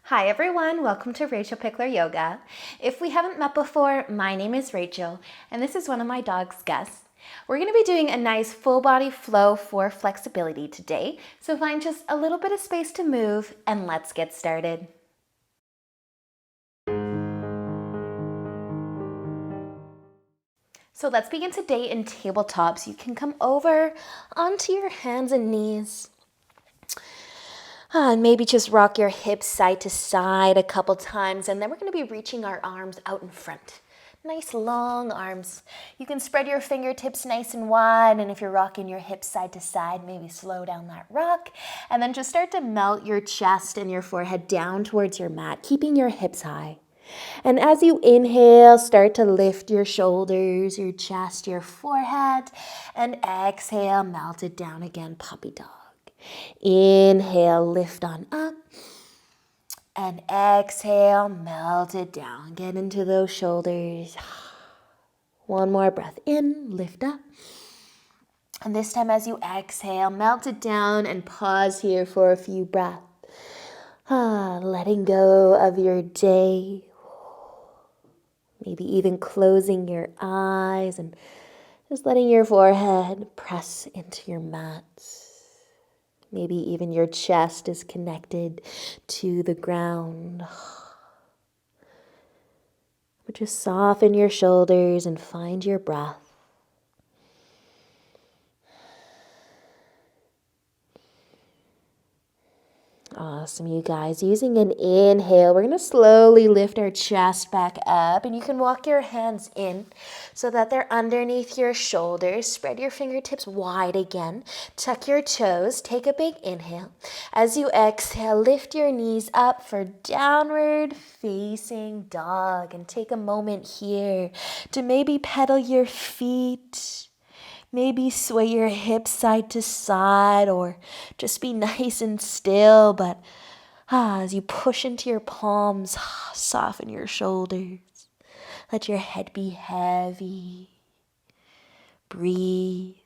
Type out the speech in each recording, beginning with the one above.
Hi everyone, welcome to Rachel Pichler Yoga. If we haven't met before, my name is Rachel and this is one of my dog's Gus. We're going to be doing a nice full body flow for flexibility today, so find just a little bit of space to move and let's get started. So let's begin today in tabletop. So you can come over onto your hands and knees. And maybe just rock your hips side to side a couple times, and then we're going to be reaching our arms out in front. Nice long arms. You can spread your fingertips nice and wide, and if you're rocking your hips side to side, maybe slow down that rock, and then just start to melt your chest and your forehead down towards your mat, keeping your hips high. And as you inhale, start to lift your shoulders, your chest, your forehead, and exhale, melt it down again, puppy dog. Inhale, lift on up, and exhale, melt it down. Get into those shoulders. One more breath in, lift up. And this time as you exhale, melt it down and pause here for a few breaths. Letting go of your day. Maybe even closing your eyes and just letting your forehead press into your mat. Maybe even your chest is connected to the ground. But just soften your shoulders and find your breath. Awesome, you guys. Using an inhale, we're going to slowly lift our chest back up, and you can walk your hands in so that they're underneath your shoulders. Spread your fingertips wide again. Tuck your toes. Take a big inhale. As you exhale, lift your knees up for downward facing dog, and take a moment here to maybe pedal your feet. Maybe sway your hips side to side or just be nice and still. But as you push into your palms, soften your shoulders. Let your head be heavy. Breathe.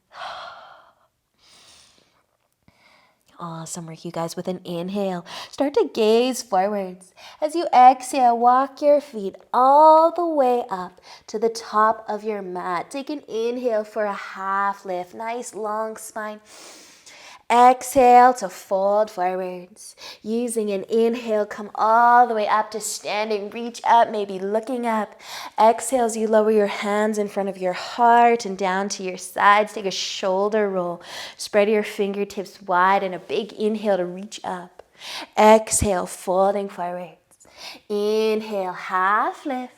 Awesome work, you guys. With an inhale, start to gaze forwards. As you exhale, walk your feet all the way up to the top of your mat. Take an inhale for a half lift. Nice long spine. Exhale to fold forwards. Using an inhale, come all the way up to standing. Reach up, maybe looking up. Exhale as you lower your hands in front of your heart and down to your sides. Take a shoulder roll. Spread your fingertips wide and a big inhale to reach up. Exhale, folding forwards. Inhale, half lift.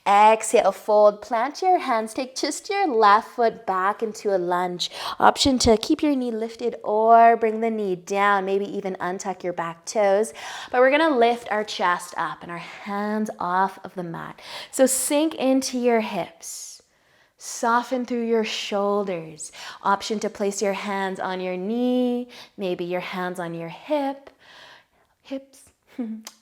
Exhale, fold, plant your hands, take just your left foot back into a lunge. Option to keep your knee lifted or bring the knee down, maybe even untuck your back toes. But we're gonna lift our chest up and our hands off of the mat. So sink into your hips. Soften through your shoulders. Option to place your hands on your knee, maybe your hands on your hips.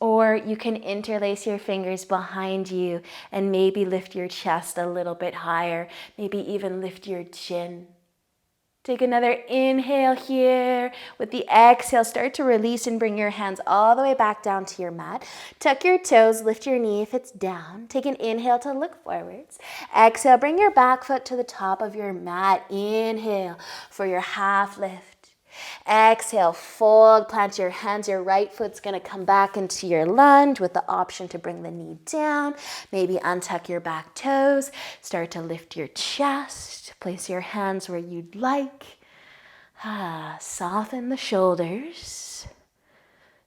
Or you can interlace your fingers behind you and maybe lift your chest a little bit higher. Maybe even lift your chin. Take another inhale here. With the exhale, start to release and bring your hands all the way back down to your mat. Tuck your toes, lift your knee if it's down. Take an inhale to look forwards. Exhale, bring your back foot to the top of your mat. Inhale for your half lift. Exhale, fold, plant your hands. Your right foot's going to come back into your lunge with the option to bring the knee down. Maybe untuck your back toes. Start to lift your chest. Place your hands where you'd like. Soften the shoulders.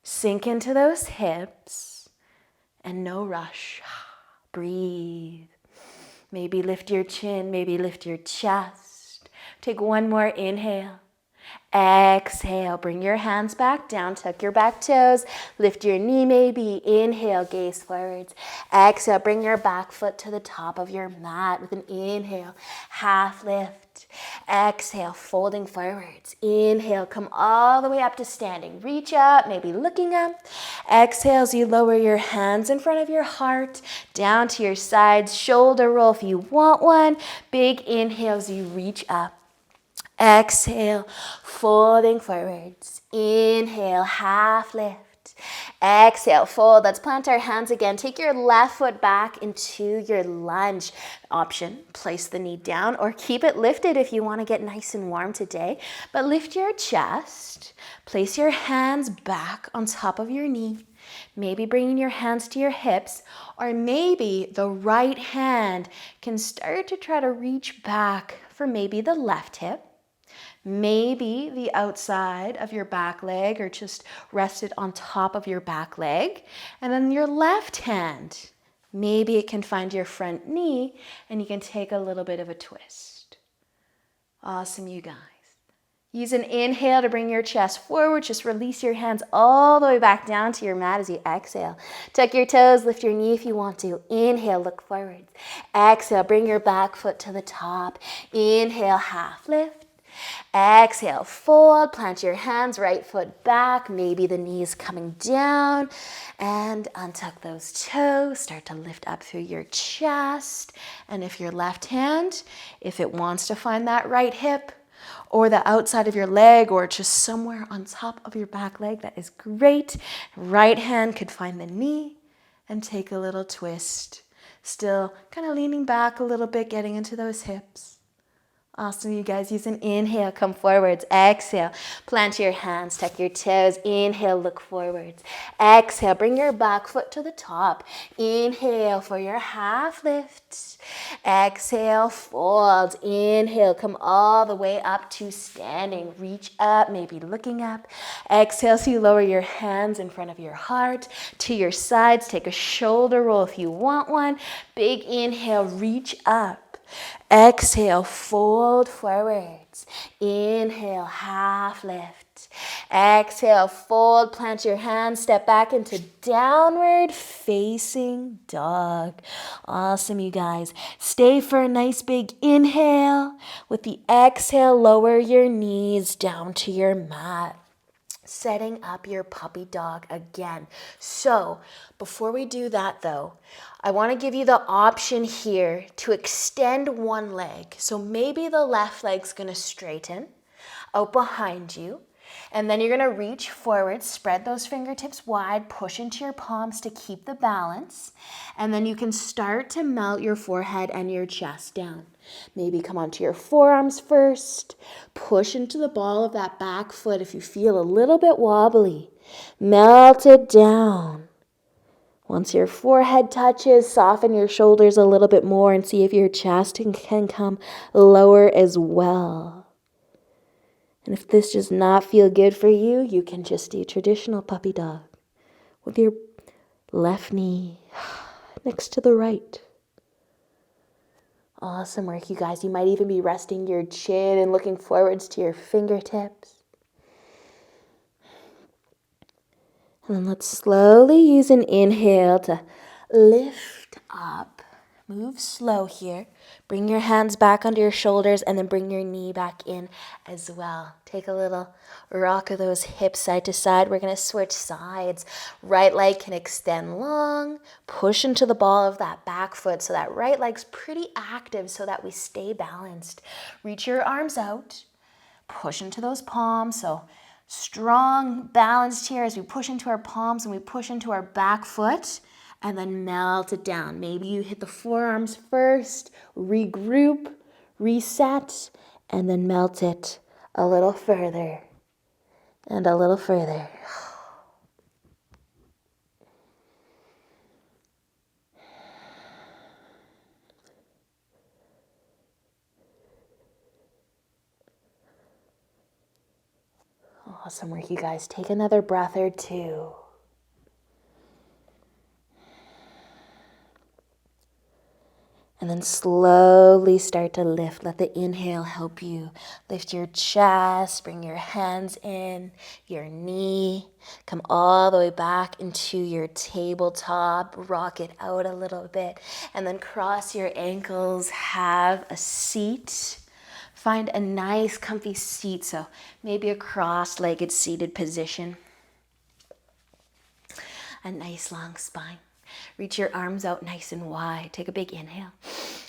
Sink into those hips. And no rush. Breathe. Maybe lift your chin. Maybe lift your chest. Take one more inhale. Exhale, bring your hands back down, tuck your back toes, lift your knee maybe, inhale, gaze forwards. Exhale, bring your back foot to the top of your mat with an inhale, half lift. Exhale, folding forwards. Inhale, come all the way up to standing. Reach up, maybe looking up. Exhale as you lower your hands in front of your heart, down to your sides, shoulder roll if you want one. Big inhale as you reach up. Exhale, folding forwards. Inhale, half lift. Exhale, fold. Let's plant our hands again. Take your left foot back into your lunge option. Place the knee down or keep it lifted if you want to get nice and warm today. But lift your chest. Place your hands back on top of your knee. Maybe bringing your hands to your hips, or maybe the right hand can start to try to reach back for maybe the left hip. Maybe the outside of your back leg or just rested on top of your back leg. And then your left hand, maybe it can find your front knee and you can take a little bit of a twist. Awesome, you guys. Use an inhale to bring your chest forward. Just release your hands all the way back down to your mat as you exhale. Tuck your toes, lift your knee if you want to. Inhale, look forwards. Exhale, bring your back foot to the top. Inhale, half lift. Exhale, fold, plant your hands, right foot back, maybe the knees coming down, and untuck those toes, start to lift up through your chest, and if your left hand, if it wants to find that right hip, or the outside of your leg, or just somewhere on top of your back leg, that is great. Right hand could find the knee, and take a little twist, still kind of leaning back a little bit, getting into those hips. Awesome, you guys. Use an inhale, come forwards. Exhale, plant your hands, tuck your toes. Inhale, look forwards. Exhale, bring your back foot to the top. Inhale for your half lift. Exhale, fold. Inhale, come all the way up to standing. Reach up, maybe looking up. Exhale, so you lower your hands in front of your heart to your sides. Take a shoulder roll if you want one. Big inhale, reach up. Exhale, fold forwards. Inhale, half lift. Exhale, fold, plant your hands, step back into downward facing dog. Awesome, you guys. Stay for a nice big inhale. With the exhale, lower your knees down to your mat. Setting up your puppy dog again. So before we do that though, I want to give you the option here to extend one leg. So maybe the left leg's going to straighten out behind you. And then you're going to reach forward, spread those fingertips wide, push into your palms to keep the balance. And then you can start to melt your forehead and your chest down. Maybe come onto your forearms first. Push into the ball of that back foot if you feel a little bit wobbly. Melt it down. Once your forehead touches, soften your shoulders a little bit more and see if your chest can come lower as well. And if this does not feel good for you, you can just do traditional puppy dog with your left knee next to the right. Awesome work, you guys. You might even be resting your chin and looking forwards to your fingertips. And then let's slowly use an inhale to lift up. Move slow here. Bring your hands back under your shoulders and then bring your knee back in as well. Take a little rock of those hips side to side. We're going to switch sides. Right leg can extend long. Push into the ball of that back foot so that right leg's pretty active so that we stay balanced. Reach your arms out. Push into those palms. So strong, balanced here as we push into our palms and we push into our back foot. And then melt it down. Maybe you hit the forearms first, regroup, reset, and then melt it a little further and a little further. Awesome work, you guys. Take another breath or two. And then slowly start to lift. Let the inhale help you. Lift your chest, bring your hands in, your knee. Come all the way back into your tabletop. Rock it out a little bit. And then cross your ankles. Have a seat. Find a nice comfy seat. So maybe a cross-legged seated position. A nice long spine. Reach your arms out nice and wide. Take a big inhale.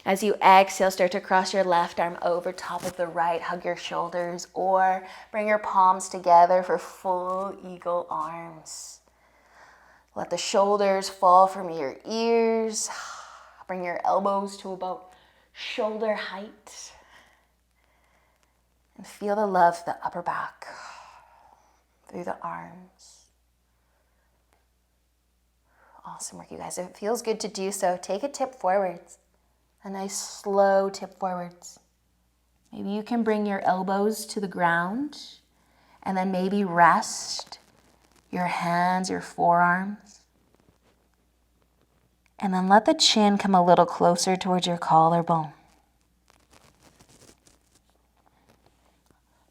As you exhale, start to cross your left arm over top of the right. Hug your shoulders or bring your palms together for full eagle arms. Let the shoulders fall from your ears. Bring your elbows to about shoulder height. And feel the love to the upper back, through the arms. Awesome work, you guys. If it feels good to do so, take a tip forwards. A nice slow tip forwards. Maybe you can bring your elbows to the ground and then maybe rest your hands, your forearms. And then let the chin come a little closer towards your collarbone.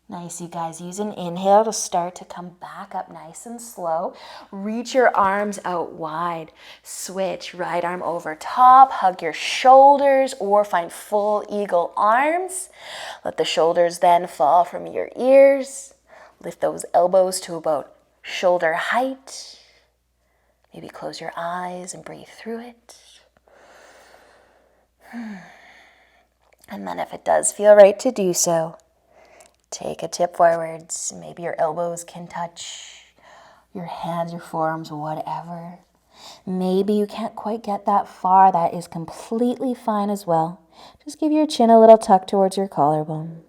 Nice, you guys. Use an inhale to start to come back up nice and slow. Reach your arms out wide. Switch right arm over top. Hug your shoulders or find full eagle arms. Let the shoulders then fall from your ears. Lift those elbows to about shoulder height. Maybe close your eyes and breathe through it. And then if it does feel right to do so, take a tip forwards. Maybe your elbows can touch your hands, your forearms, whatever. Maybe you can't quite get that far. That is completely fine as well. Just give your chin a little tuck towards your collarbone.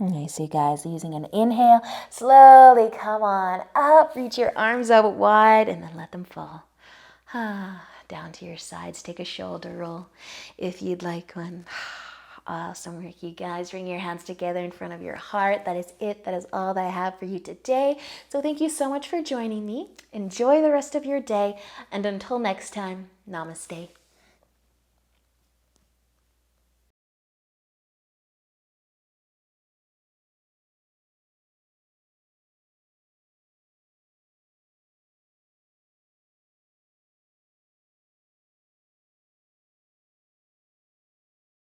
Nice, you guys. Using an inhale, slowly come on up. Reach your arms out wide and then let them fall. Down to your sides. Take a shoulder roll if you'd like one. Awesome work, you guys. Bring your hands together in front of your heart. That is it. That is all that I have for you today. So thank you so much for joining me. Enjoy the rest of your day. And until next time, namaste.